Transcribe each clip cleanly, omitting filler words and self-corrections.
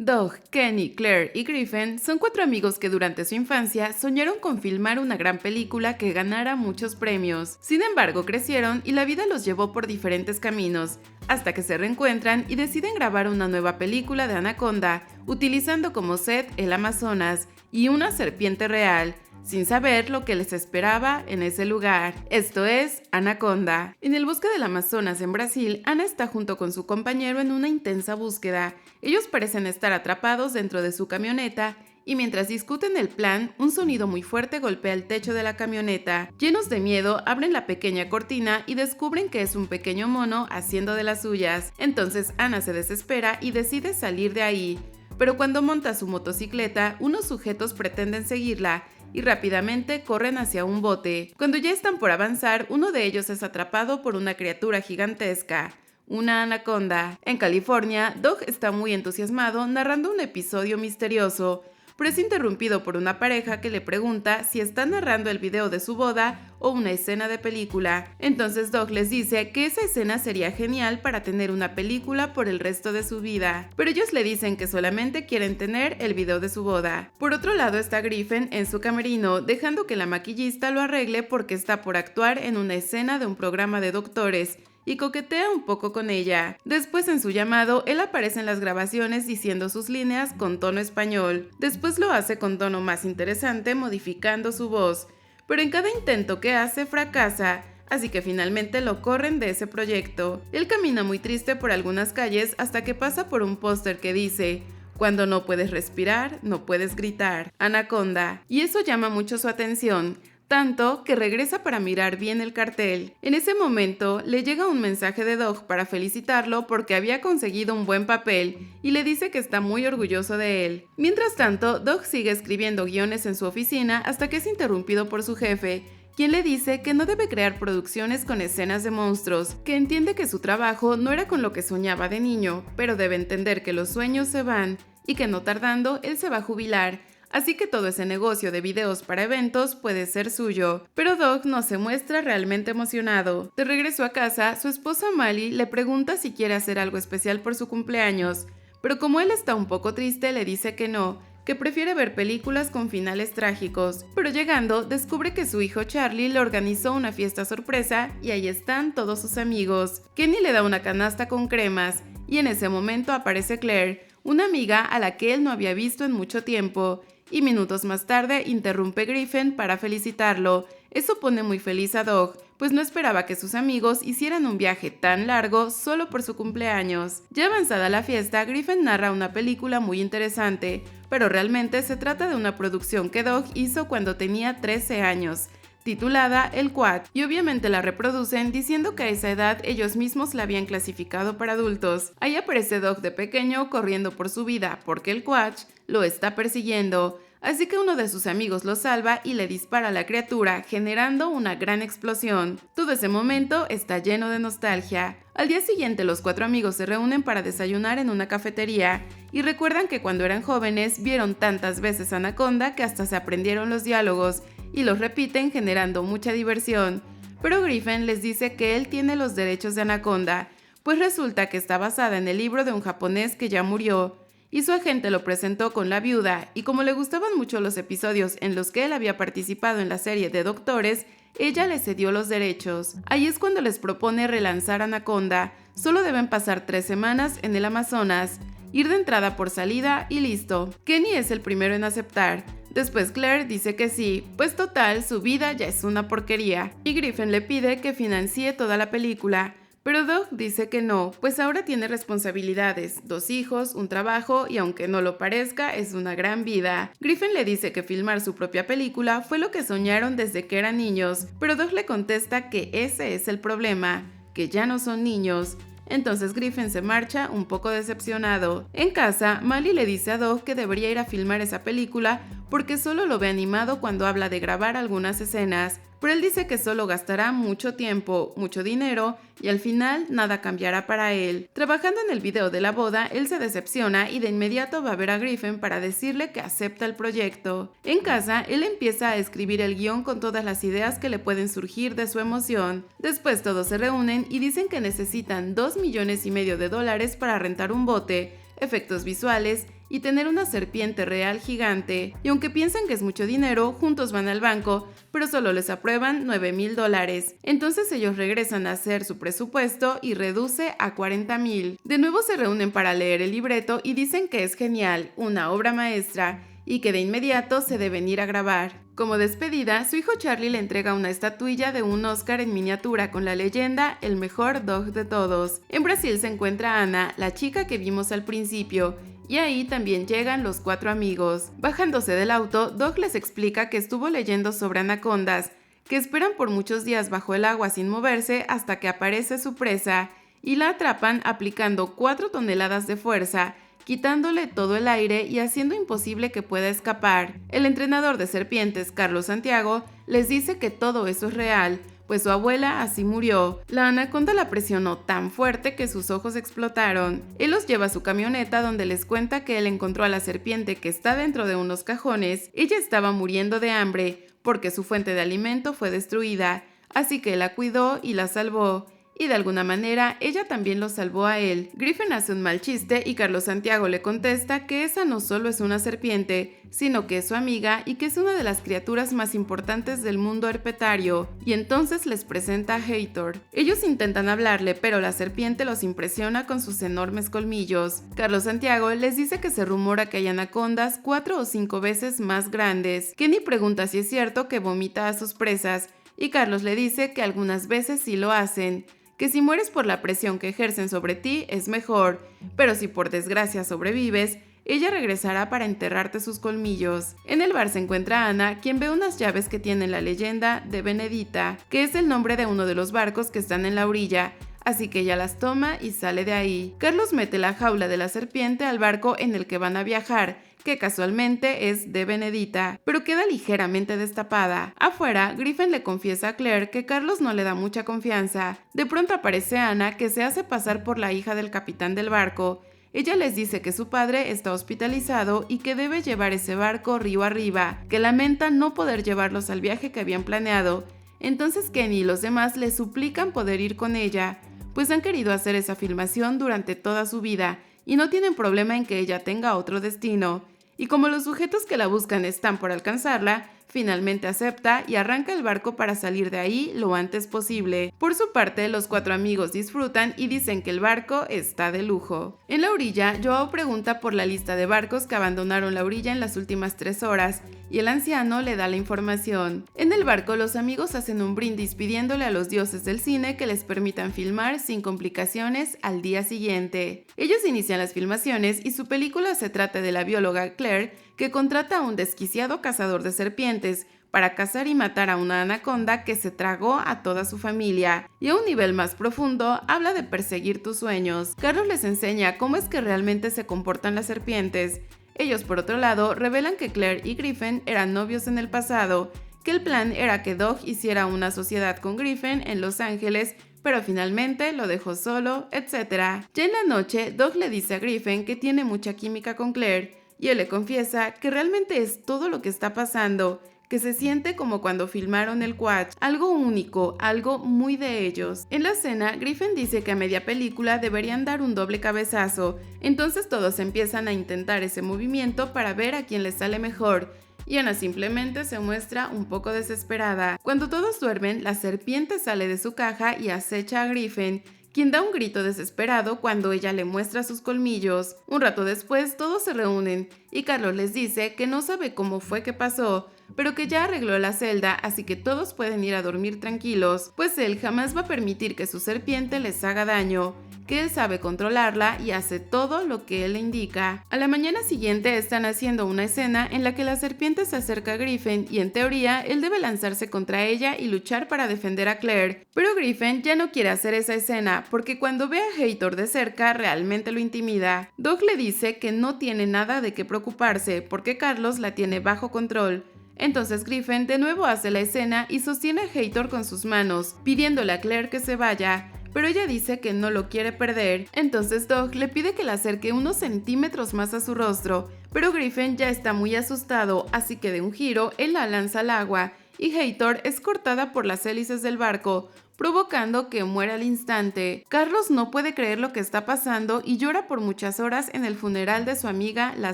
Doug, Kenny, Claire y Griffin son 4 amigos que durante su infancia soñaron con filmar una gran película que ganara muchos premios. Sin embargo, crecieron y la vida los llevó por diferentes caminos, hasta que se reencuentran y deciden grabar una nueva película de Anaconda, utilizando como set el Amazonas y una serpiente real, sin saber lo que les esperaba en ese lugar. Esto es Anaconda. En el bosque del Amazonas en Brasil, Ana está junto con su compañero en una intensa búsqueda. Ellos parecen estar atrapados dentro de su camioneta y mientras discuten el plan, un sonido muy fuerte golpea el techo de la camioneta. Llenos de miedo, abren la pequeña cortina y descubren que es un pequeño mono haciendo de las suyas. Entonces Ana se desespera y decide salir de ahí. Pero cuando monta su motocicleta, unos sujetos pretenden seguirla y rápidamente corren hacia un bote. Cuando ya están por avanzar, uno de ellos es atrapado por una criatura gigantesca, una anaconda. En California, Doug está muy entusiasmado narrando un episodio misterioso, pero es interrumpido por una pareja que le pregunta si está narrando el video de su boda o una escena de película. Entonces Doug les dice que esa escena sería genial para tener una película por el resto de su vida, pero ellos le dicen que solamente quieren tener el video de su boda. Por otro lado está Griffin en su camerino, dejando que la maquillista lo arregle porque está por actuar en una escena de un programa de doctores, y coquetea un poco con ella. Después en su llamado, él aparece en las grabaciones diciendo sus líneas con tono español. Después lo hace con tono más interesante, modificando su voz. Pero en cada intento que hace, fracasa, así que finalmente lo corren de ese proyecto. Él camina muy triste por algunas calles hasta que pasa por un póster que dice: "Cuando no puedes respirar, no puedes gritar. Anaconda". Y eso llama mucho su atención, tanto que regresa para mirar bien el cartel. En ese momento le llega un mensaje de Doug para felicitarlo porque había conseguido un buen papel y le dice que está muy orgulloso de él. Mientras tanto, Doug sigue escribiendo guiones en su oficina hasta que es interrumpido por su jefe, quien le dice que no debe crear producciones con escenas de monstruos, que entiende que su trabajo no era con lo que soñaba de niño, pero debe entender que los sueños se van y que no tardando él se va a jubilar. Así que todo ese negocio de videos para eventos puede ser suyo. Pero Doug no se muestra realmente emocionado. De regreso a casa, su esposa Mali le pregunta si quiere hacer algo especial por su cumpleaños, pero como él está un poco triste, le dice que no, que prefiere ver películas con finales trágicos. Pero llegando, descubre que su hijo Charlie le organizó una fiesta sorpresa y ahí están todos sus amigos. Kenny le da una canasta con cremas y en ese momento aparece Claire, una amiga a la que él no había visto en mucho tiempo. Y minutos más tarde interrumpe Griffin para felicitarlo. Eso pone muy feliz a Doug, pues no esperaba que sus amigos hicieran un viaje tan largo solo por su cumpleaños. Ya avanzada la fiesta, Griffin narra una película muy interesante, pero realmente se trata de una producción que Doug hizo cuando tenía 13 años, titulada El Quad, y obviamente la reproducen diciendo que a esa edad ellos mismos la habían clasificado para adultos. Ahí aparece Doug de pequeño corriendo por su vida porque el Quad lo está persiguiendo, así que uno de sus amigos lo salva y le dispara a la criatura, generando una gran explosión. Todo ese momento está lleno de nostalgia. Al día siguiente los 4 amigos se reúnen para desayunar en una cafetería y recuerdan que cuando eran jóvenes vieron tantas veces Anaconda que hasta se aprendieron los diálogos y los repiten generando mucha diversión. Pero Griffin les dice que él tiene los derechos de Anaconda, pues resulta que está basada en el libro de un japonés que ya murió, y su agente lo presentó con la viuda, y como le gustaban mucho los episodios en los que él había participado en la serie de Doctores, ella le cedió los derechos. Ahí es cuando les propone relanzar Anaconda. Solo deben pasar 3 semanas en el Amazonas, ir de entrada por salida y listo. Kenny es el primero en aceptar. Después Claire dice que sí, pues total, su vida ya es una porquería. Y Griffin le pide que financie toda la película. Pero Doug dice que no, pues ahora tiene responsabilidades, 2 hijos, un trabajo y aunque no lo parezca, es una gran vida. Griffin le dice que filmar su propia película fue lo que soñaron desde que eran niños, pero Doug le contesta que ese es el problema, que ya no son niños. Entonces Griffin se marcha un poco decepcionado. En casa, Mali le dice a Doug que debería ir a filmar esa película porque solo lo ve animado cuando habla de grabar algunas escenas, pero él dice que solo gastará mucho tiempo, mucho dinero y al final nada cambiará para él. Trabajando en el video de la boda, él se decepciona y de inmediato va a ver a Griffin para decirle que acepta el proyecto. En casa, él empieza a escribir el guión con todas las ideas que le pueden surgir de su emoción. Después todos se reúnen y dicen que necesitan $2,5 millones para rentar un bote, efectos visuales y tener una serpiente real gigante. Y aunque piensan que es mucho dinero, juntos van al banco, pero solo les aprueban $9,000. Entonces ellos regresan a hacer su presupuesto y reduce a $40,000. De nuevo se reúnen para leer el libreto y dicen que es genial, una obra maestra, y que de inmediato se deben ir a grabar. Como despedida, su hijo Charlie le entrega una estatuilla de un Oscar en miniatura con la leyenda "El mejor dog de todos". En Brasil se encuentra Ana, la chica que vimos al principio, y ahí también llegan los 4 amigos. Bajándose del auto, Doug les explica que estuvo leyendo sobre anacondas, que esperan por muchos días bajo el agua sin moverse hasta que aparece su presa, y la atrapan aplicando 4 toneladas de fuerza, quitándole todo el aire y haciendo imposible que pueda escapar. El entrenador de serpientes, Carlos Santiago, les dice que todo eso es real, pues su abuela así murió. La anaconda la presionó tan fuerte que sus ojos explotaron. Él los lleva a su camioneta donde les cuenta que él encontró a la serpiente que está dentro de unos cajones. Ella estaba muriendo de hambre porque su fuente de alimento fue destruida, así que la cuidó y la salvó. Y de alguna manera ella también lo salvó a él. Griffin hace un mal chiste y Carlos Santiago le contesta que esa no solo es una serpiente, sino que es su amiga y que es una de las criaturas más importantes del mundo herpetario, y entonces les presenta a Hathor. Ellos intentan hablarle, pero la serpiente los impresiona con sus enormes colmillos. Carlos Santiago les dice que se rumora que hay anacondas 4 o 5 veces más grandes. Kenny pregunta si es cierto que vomita a sus presas, y Carlos le dice que algunas veces sí lo hacen, que si mueres por la presión que ejercen sobre ti es mejor, pero si por desgracia sobrevives, ella regresará para enterrarte sus colmillos. En el bar se encuentra Ana, quien ve unas llaves que tienen la leyenda de Benedita, que es el nombre de uno de los barcos que están en la orilla, así que ella las toma y sale de ahí. Carlos mete la jaula de la serpiente al barco en el que van a viajar, que casualmente es de Benedita, pero queda ligeramente destapada. Afuera, Griffin le confiesa a Claire que Carlos no le da mucha confianza. De pronto aparece Ana, que se hace pasar por la hija del capitán del barco. Ella les dice que su padre está hospitalizado y que debe llevar ese barco río arriba, que lamenta no poder llevarlos al viaje que habían planeado. Entonces Kenny y los demás le suplican poder ir con ella, pues han querido hacer esa filmación durante toda su vida y no tienen problema en que ella tenga otro destino. Y como los sujetos que la buscan están por alcanzarla, finalmente acepta y arranca el barco para salir de ahí lo antes posible. Por su parte, los 4 amigos disfrutan y dicen que el barco está de lujo. En la orilla, Joao pregunta por la lista de barcos que abandonaron la orilla en las últimas 3 horas, y el anciano le da la información. En el barco, los amigos hacen un brindis pidiéndole a los dioses del cine que les permitan filmar sin complicaciones al día siguiente. Ellos inician las filmaciones y su película se trata de la bióloga Claire, que contrata a un desquiciado cazador de serpientes para cazar y matar a una anaconda que se tragó a toda su familia. Y a un nivel más profundo, habla de perseguir tus sueños. Carlos les enseña cómo es que realmente se comportan las serpientes. Ellos, por otro lado, revelan que Claire y Griffin eran novios en el pasado, que el plan era que Doug hiciera una sociedad con Griffin en Los Ángeles, pero finalmente lo dejó solo, etc. Ya en la noche, Doug le dice a Griffin que tiene mucha química con Claire, y él le confiesa que realmente es todo lo que está pasando, que se siente como cuando filmaron el Quatch, algo único, algo muy de ellos. En la cena, Griffin dice que a media película deberían dar un doble cabezazo, entonces todos empiezan a intentar ese movimiento para ver a quién les sale mejor, y Ana simplemente se muestra un poco desesperada. Cuando todos duermen, la serpiente sale de su caja y acecha a Griffin, quien da un grito desesperado cuando ella le muestra sus colmillos. Un rato después, todos se reúnen y Carlos les dice que no sabe cómo fue que pasó, pero que ya arregló la celda, así que todos pueden ir a dormir tranquilos, pues él jamás va a permitir que su serpiente les haga daño, que él sabe controlarla y hace todo lo que él le indica. A la mañana siguiente están haciendo una escena en la que la serpiente se acerca a Griffin y en teoría él debe lanzarse contra ella y luchar para defender a Claire, pero Griffin ya no quiere hacer esa escena porque cuando ve a Hathor de cerca realmente lo intimida. Doug le dice que no tiene nada de qué preocuparse porque Carlos la tiene bajo control. Entonces Griffin de nuevo hace la escena y sostiene a Hathor con sus manos, pidiéndole a Claire que se vaya, pero ella dice que no lo quiere perder. Entonces Doug le pide que la acerque unos centímetros más a su rostro, pero Griffin ya está muy asustado, así que de un giro él la lanza al agua y Hathor es cortada por las hélices del barco, provocando que muera al instante. Carlos no puede creer lo que está pasando y llora por muchas horas en el funeral de su amiga, la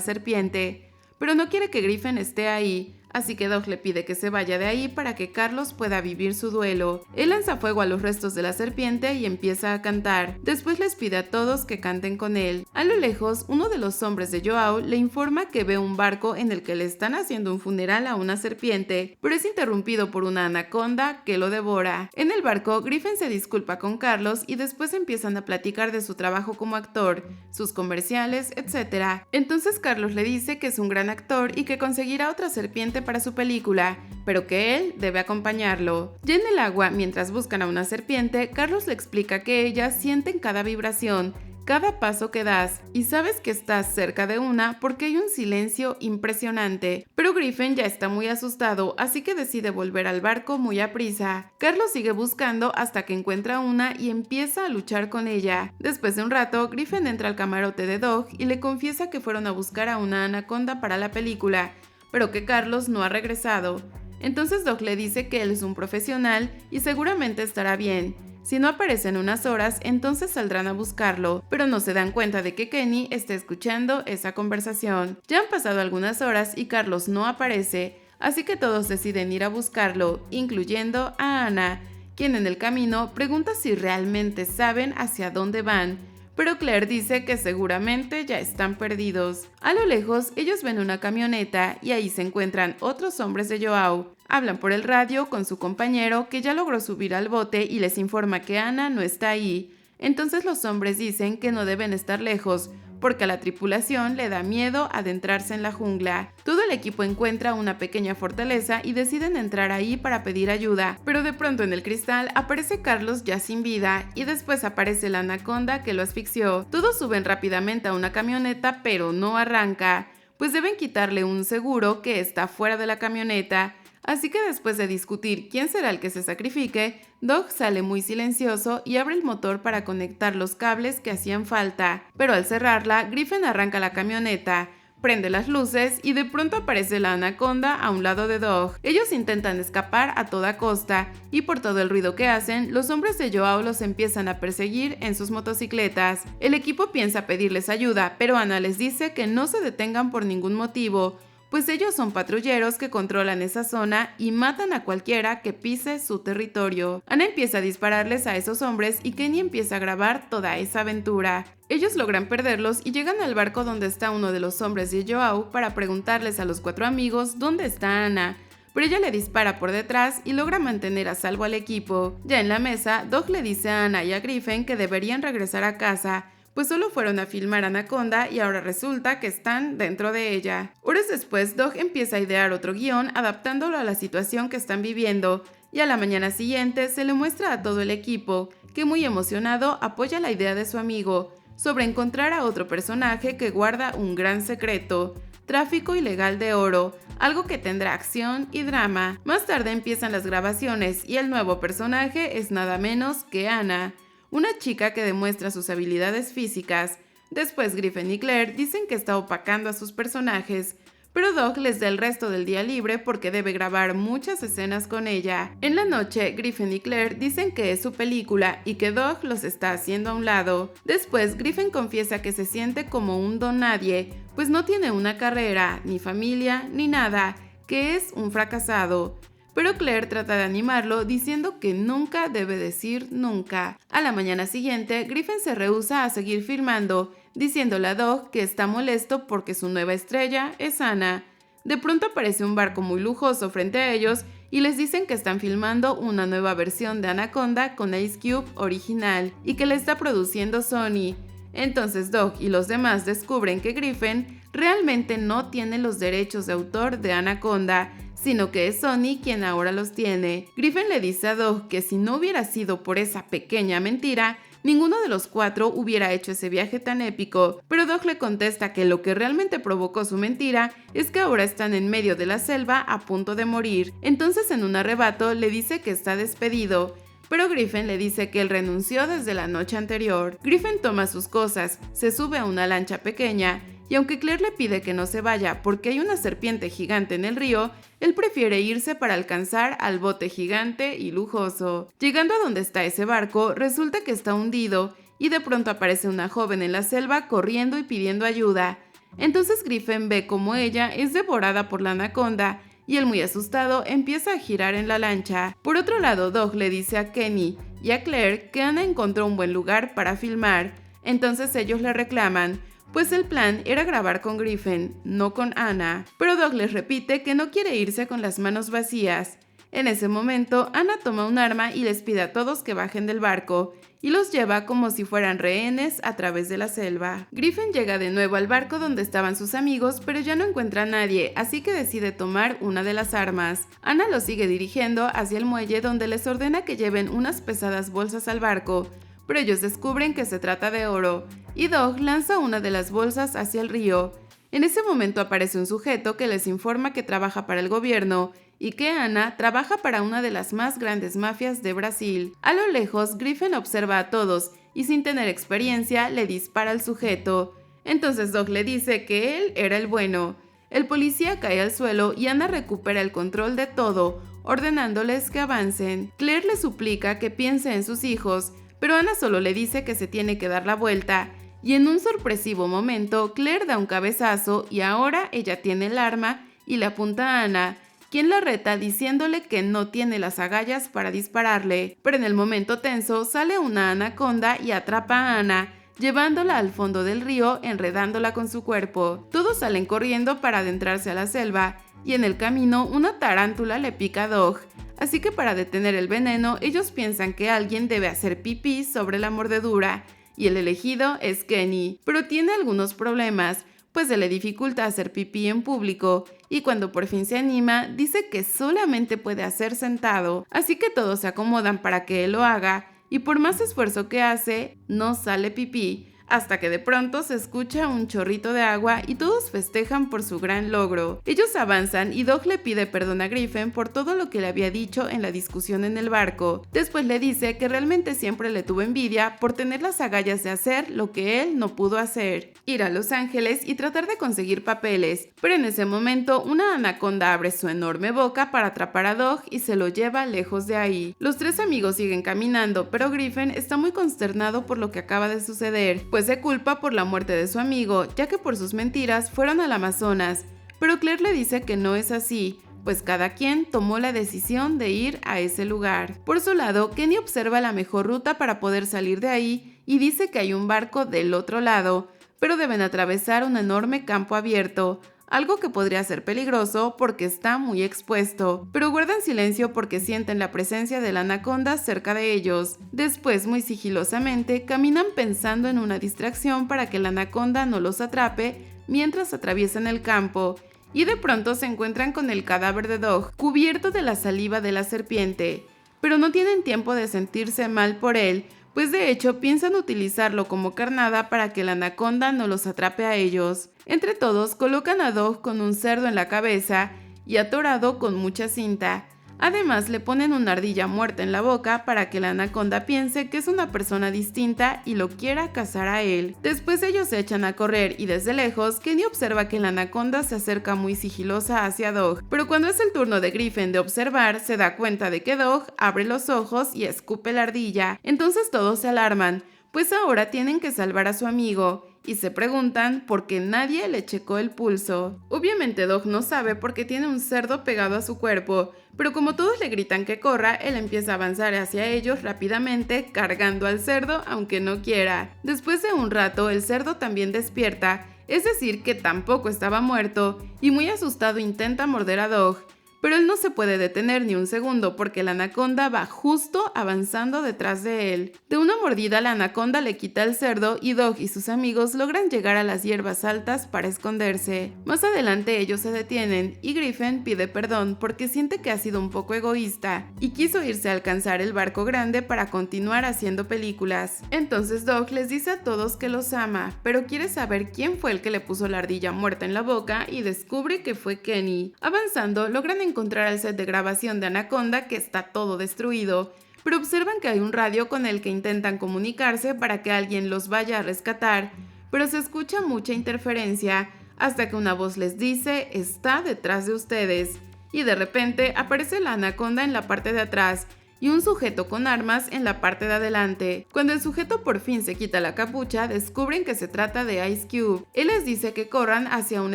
serpiente, pero no quiere que Griffin esté ahí. Así que Doug le pide que se vaya de ahí para que Carlos pueda vivir su duelo. Él lanza fuego a los restos de la serpiente y empieza a cantar. Después les pide a todos que canten con él. A lo lejos, uno de los hombres de Joao le informa que ve un barco en el que le están haciendo un funeral a una serpiente, pero es interrumpido por una anaconda que lo devora. En el barco, Griffin se disculpa con Carlos y después empiezan a platicar de su trabajo como actor, sus comerciales, etc. Entonces Carlos le dice que es un gran actor y que conseguirá otra serpiente para su película, pero que él debe acompañarlo. Ya en el agua, mientras buscan a una serpiente, Carlos le explica que ellas sienten cada vibración, cada paso que das, y sabes que estás cerca de una porque hay un silencio impresionante. Pero Griffin ya está muy asustado, así que decide volver al barco muy aprisa. Carlos sigue buscando hasta que encuentra una y empieza a luchar con ella. Después de un rato, Griffin entra al camarote de Doug y le confiesa que fueron a buscar a una anaconda para la película, pero que Carlos no ha regresado. Entonces Doug le dice que él es un profesional y seguramente estará bien. Si no aparece en unas horas, entonces saldrán a buscarlo, pero no se dan cuenta de que Kenny está escuchando esa conversación. Ya han pasado algunas horas y Carlos no aparece, así que todos deciden ir a buscarlo, incluyendo a Anna, quien en el camino pregunta si realmente saben hacia dónde van, pero Claire dice que seguramente ya están perdidos. A lo lejos, ellos ven una camioneta y ahí se encuentran otros hombres de Joao. Hablan por el radio con su compañero que ya logró subir al bote y les informa que Anna no está ahí. Entonces los hombres dicen que no deben estar lejos, porque a la tripulación le da miedo adentrarse en la jungla. Todo el equipo encuentra una pequeña fortaleza y deciden entrar ahí para pedir ayuda, pero de pronto en el cristal aparece Carlos ya sin vida y después aparece la anaconda que lo asfixió. Todos suben rápidamente a una camioneta, pero no arranca, pues deben quitarle un seguro que está fuera de la camioneta. Así que después de discutir quién será el que se sacrifique, Doug sale muy silencioso y abre el motor para conectar los cables que hacían falta. Pero al cerrarla, Griffin arranca la camioneta, prende las luces y de pronto aparece la anaconda a un lado de Doug. Ellos intentan escapar a toda costa y por todo el ruido que hacen, los hombres de Joao los empiezan a perseguir en sus motocicletas. El equipo piensa pedirles ayuda, pero Anna les dice que no se detengan por ningún motivo, pues ellos son patrulleros que controlan esa zona y matan a cualquiera que pise su territorio. Anna empieza a dispararles a esos hombres y Kenny empieza a grabar toda esa aventura. Ellos logran perderlos y llegan al barco donde está uno de los hombres de Joao para preguntarles a los 4 amigos dónde está Anna, pero ella le dispara por detrás y logra mantener a salvo al equipo. Ya en la mesa, Doug le dice a Anna y a Griffin que deberían regresar a casa, pues solo fueron a filmar Anaconda y ahora resulta que están dentro de ella. Horas después, Doug empieza a idear otro guión adaptándolo a la situación que están viviendo, y a la mañana siguiente se le muestra a todo el equipo, que muy emocionado apoya la idea de su amigo, sobre encontrar a otro personaje que guarda un gran secreto: tráfico ilegal de oro, algo que tendrá acción y drama. Más tarde empiezan las grabaciones y el nuevo personaje es nada menos que Anna, una chica que demuestra sus habilidades físicas. Después Griffin y Claire dicen que está opacando a sus personajes, pero Doug les da el resto del día libre porque debe grabar muchas escenas con ella. En la noche, Griffin y Claire dicen que es su película y que Doug los está haciendo a un lado. Después, Griffin confiesa que se siente como un don nadie, pues no tiene una carrera, ni familia, ni nada, que es un fracasado. Pero Claire trata de animarlo diciendo que nunca debe decir nunca. A la mañana siguiente, Griffin se rehúsa a seguir filmando, diciéndole a Doug que está molesto porque su nueva estrella es Anna. De pronto aparece un barco muy lujoso frente a ellos y les dicen que están filmando una nueva versión de Anaconda con Ice Cube original y que la está produciendo Sony. Entonces Doug y los demás descubren que Griffin realmente no tiene los derechos de autor de Anaconda, sino que es Sony quien ahora los tiene. Griffin le dice a Doug que si no hubiera sido por esa pequeña mentira, ninguno de los 4 hubiera hecho ese viaje tan épico, pero Doug le contesta que lo que realmente provocó su mentira es que ahora están en medio de la selva a punto de morir. Entonces en un arrebato le dice que está despedido, pero Griffin le dice que él renunció desde la noche anterior. Griffin toma sus cosas, se sube a una lancha pequeña y aunque Claire le pide que no se vaya porque hay una serpiente gigante en el río, él prefiere irse para alcanzar al bote gigante y lujoso. Llegando a donde está ese barco, resulta que está hundido y de pronto aparece una joven en la selva corriendo y pidiendo ayuda. Entonces Griffin ve como ella es devorada por la anaconda y él, muy asustado, empieza a girar en la lancha. Por otro lado, Doug le dice a Kenny y a Claire que Anna encontró un buen lugar para filmar. Entonces ellos le reclaman, pues el plan era grabar con Griffin, no con Anna. Pero Doug les repite que no quiere irse con las manos vacías. En ese momento, Anna toma un arma y les pide a todos que bajen del barco, y los lleva como si fueran rehenes a través de la selva. Griffin llega de nuevo al barco donde estaban sus amigos, pero ya no encuentra a nadie, así que decide tomar una de las armas. Anna los sigue dirigiendo hacia el muelle donde les ordena que lleven unas pesadas bolsas al barco, pero ellos descubren que se trata de oro, y Doug lanza una de las bolsas hacia el río. En ese momento aparece un sujeto que les informa que trabaja para el gobierno y que Anna trabaja para una de las más grandes mafias de Brasil. A lo lejos, Griffin observa a todos y sin tener experiencia le dispara al sujeto. Entonces Doug le dice que él era el bueno. El policía cae al suelo y Anna recupera el control de todo, ordenándoles que avancen. Claire le suplica que piense en sus hijos, pero Anna solo le dice que se tiene que dar la vuelta. Y en un sorpresivo momento, Claire da un cabezazo y ahora ella tiene el arma y le apunta a Anna, quien la reta diciéndole que no tiene las agallas para dispararle. Pero en el momento tenso sale una anaconda y atrapa a Anna, llevándola al fondo del río, enredándola con su cuerpo. Todos salen corriendo para adentrarse a la selva, y en el camino una tarántula le pica a Doug. Así que para detener el veneno, ellos piensan que alguien debe hacer pipí sobre la mordedura, y el elegido es Kenny, pero tiene algunos problemas, pues se le dificulta hacer pipí en público, y cuando por fin se anima, dice que solamente puede hacer sentado, así que todos se acomodan para que él lo haga, y por más esfuerzo que hace, no sale pipí, hasta que de pronto se escucha un chorrito de agua y todos festejan por su gran logro. Ellos avanzan y Doug le pide perdón a Griffin por todo lo que le había dicho en la discusión en el barco. Después le dice que realmente siempre le tuvo envidia por tener las agallas de hacer lo que él no pudo hacer, ir a Los Ángeles y tratar de conseguir papeles. Pero en ese momento una anaconda abre su enorme boca para atrapar a Doug y se lo lleva lejos de ahí. Los tres amigos siguen caminando, pero Griffin está muy consternado por lo que acaba de suceder, pues se culpa por la muerte de su amigo, ya que por sus mentiras fueron al Amazonas. Pero Claire le dice que no es así, pues cada quien tomó la decisión de ir a ese lugar. Por su lado, Kenny observa la mejor ruta para poder salir de ahí y dice que hay un barco del otro lado, pero deben atravesar un enorme campo abierto, algo que podría ser peligroso porque está muy expuesto, pero guardan silencio porque sienten la presencia de la anaconda cerca de ellos. Después, muy sigilosamente, caminan pensando en una distracción para que la anaconda no los atrape mientras atraviesan el campo, y de pronto se encuentran con el cadáver de Doug, cubierto de la saliva de la serpiente. Pero no tienen tiempo de sentirse mal por él, pues de hecho piensan utilizarlo como carnada para que la anaconda no los atrape a ellos. Entre todos colocan a Doug con un cerdo en la cabeza y atorado con mucha cinta. Además le ponen una ardilla muerta en la boca para que la anaconda piense que es una persona distinta y lo quiera cazar a él. Después ellos se echan a correr y desde lejos Kenny observa que la anaconda se acerca muy sigilosa hacia Doug, pero cuando es el turno de Griffin de observar se da cuenta de que Doug abre los ojos y escupe la ardilla. Entonces todos se alarman, pues ahora tienen que salvar a su amigo, y se preguntan por qué nadie le checó el pulso. Obviamente Doug no sabe porque tiene un cerdo pegado a su cuerpo, pero como todos le gritan que corra, él empieza a avanzar hacia ellos rápidamente, cargando al cerdo aunque no quiera. Después de un rato, el cerdo también despierta, es decir que tampoco estaba muerto, y muy asustado intenta morder a Doug. Pero él no se puede detener ni un segundo porque la anaconda va justo avanzando detrás de él. De una mordida la anaconda le quita el cerdo y Doug y sus amigos logran llegar a las hierbas altas para esconderse. Más adelante ellos se detienen y Griffin pide perdón porque siente que ha sido un poco egoísta y quiso irse a alcanzar el barco grande para continuar haciendo películas. Entonces Doug les dice a todos que los ama, pero quiere saber quién fue el que le puso la ardilla muerta en la boca y descubre que fue Kenny. Avanzando logran encontrar el set de grabación de Anaconda que está todo destruido, pero observan que hay un radio con el que intentan comunicarse para que alguien los vaya a rescatar, pero se escucha mucha interferencia hasta que una voz les dice está detrás de ustedes. Y de repente aparece la anaconda en la parte de atrás y un sujeto con armas en la parte de adelante. Cuando el sujeto por fin se quita la capucha, descubren que se trata de Ice Cube. Él les dice que corran hacia un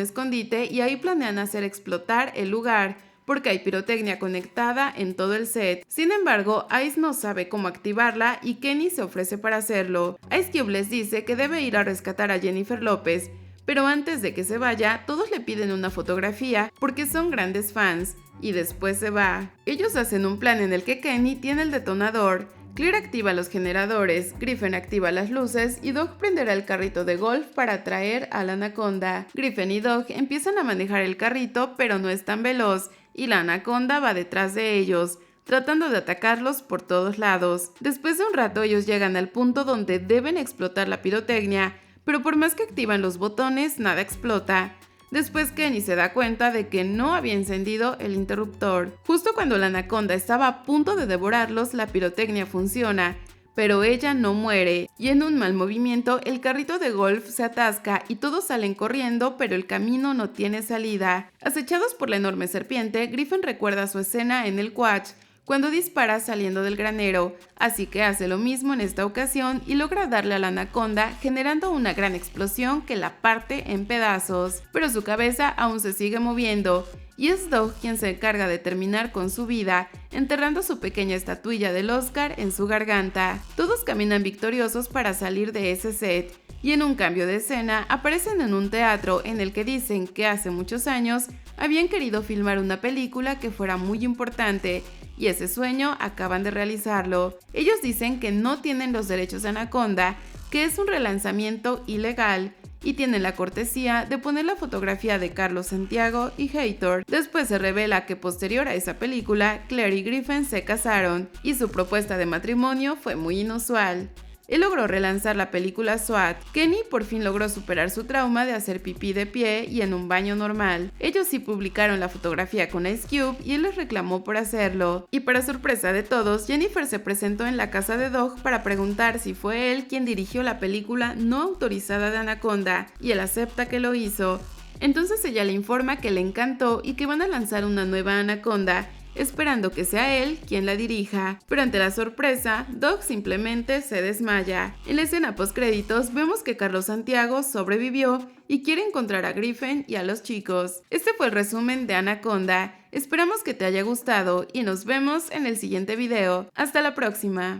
escondite y ahí planean hacer explotar el lugar, porque hay pirotecnia conectada en todo el set. Sin embargo, Ice no sabe cómo activarla y Kenny se ofrece para hacerlo. Ice Cube les dice que debe ir a rescatar a Jennifer López, pero antes de que se vaya, todos le piden una fotografía porque son grandes fans, y después se va. Ellos hacen un plan en el que Kenny tiene el detonador, Claire activa los generadores, Griffin activa las luces y Dog prenderá el carrito de golf para atraer a la anaconda. Griffin y Dog empiezan a manejar el carrito, pero no es tan veloz, y la anaconda va detrás de ellos, tratando de atacarlos por todos lados. Después de un rato ellos llegan al punto donde deben explotar la pirotecnia, pero por más que activan los botones, nada explota. Después Kenny se da cuenta de que no había encendido el interruptor. Justo cuando la anaconda estaba a punto de devorarlos, la pirotecnia funciona, pero ella no muere, y en un mal movimiento el carrito de golf se atasca y todos salen corriendo, pero el camino no tiene salida. Acechados por la enorme serpiente, Griffin recuerda su escena en el Quatch, cuando dispara saliendo del granero, así que hace lo mismo en esta ocasión y logra darle a la anaconda, generando una gran explosión que la parte en pedazos. Pero su cabeza aún se sigue moviendo, y es Dog quien se encarga de terminar con su vida, enterrando su pequeña estatuilla del Oscar en su garganta. Todos caminan victoriosos para salir de ese set, y en un cambio de escena aparecen en un teatro en el que dicen que hace muchos años habían querido filmar una película que fuera muy importante, y ese sueño acaban de realizarlo. Ellos dicen que no tienen los derechos de Anaconda, que es un relanzamiento ilegal, y tienen la cortesía de poner la fotografía de Carlos Santiago y Hathor. Después se revela que posterior a esa película, Claire y Griffin se casaron, y su propuesta de matrimonio fue muy inusual. Él logró relanzar la película SWAT. Kenny por fin logró superar su trauma de hacer pipí de pie y en un baño normal. Ellos sí publicaron la fotografía con Ice Cube y él les reclamó por hacerlo. Y para sorpresa de todos, Jennifer se presentó en la casa de Dog para preguntar si fue él quien dirigió la película no autorizada de Anaconda, y él acepta que lo hizo. Entonces ella le informa que le encantó y que van a lanzar una nueva Anaconda, esperando que sea él quien la dirija, pero ante la sorpresa, Dog simplemente se desmaya. En la escena postcréditos vemos que Carlos Santiago sobrevivió y quiere encontrar a Griffin y a los chicos. Este fue el resumen de Anaconda, esperamos que te haya gustado y nos vemos en el siguiente video. Hasta la próxima.